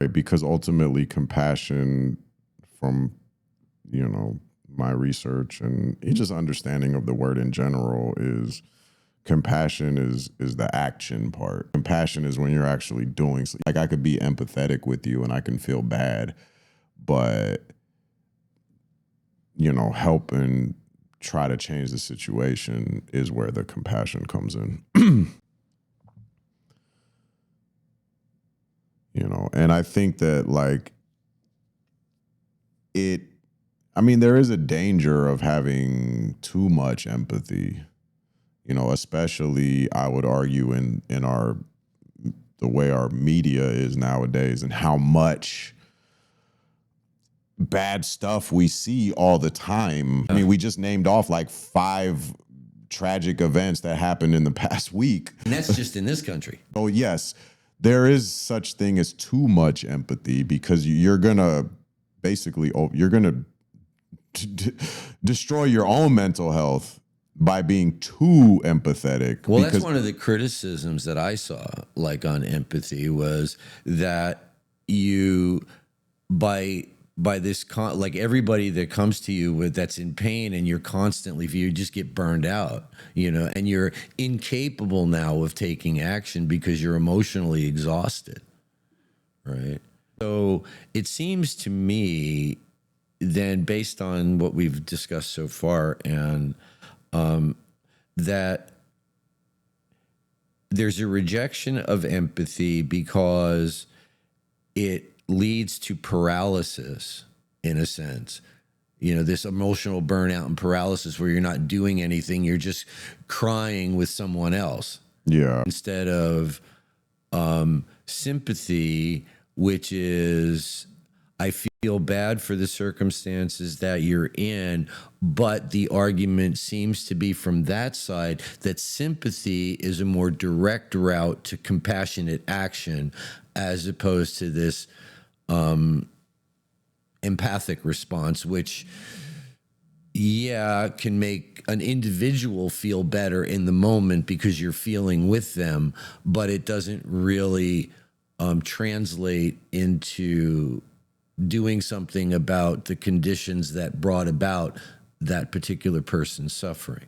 right? Because ultimately compassion from, my research and just understanding of the word in general is compassion is the action part. Compassion is when you're actually doing, like, I could be empathetic with you and I can feel bad, but help and try to change the situation is where the compassion comes in. And I think that, like, there is a danger of having too much empathy, especially I would argue in the way our media is nowadays and how much bad stuff we see all the time. I mean, we just named off like 5 tragic events that happened in the past week. And that's just in this country. Oh, yes. There is such thing as too much empathy because you're going to basically, you're going to destroy your own mental health by being too empathetic. Well, that's one of the criticisms that I saw, like, on empathy, was that you, by this, like, everybody that comes to you with that's in pain and you're constantly, you just get burned out, and you're incapable now of taking action because you're emotionally exhausted, right? So it seems to me then, based on what we've discussed so far, and that there's a rejection of empathy because it leads to paralysis, in a sense. This emotional burnout and paralysis where you're not doing anything, you're just crying with someone else. Yeah. Instead of sympathy, which is, I feel bad for the circumstances that you're in, but the argument seems to be from that side that sympathy is a more direct route to compassionate action as opposed to this empathic response, which, can make an individual feel better in the moment because you're feeling with them, but it doesn't really translate into doing something about the conditions that brought about that particular person's suffering.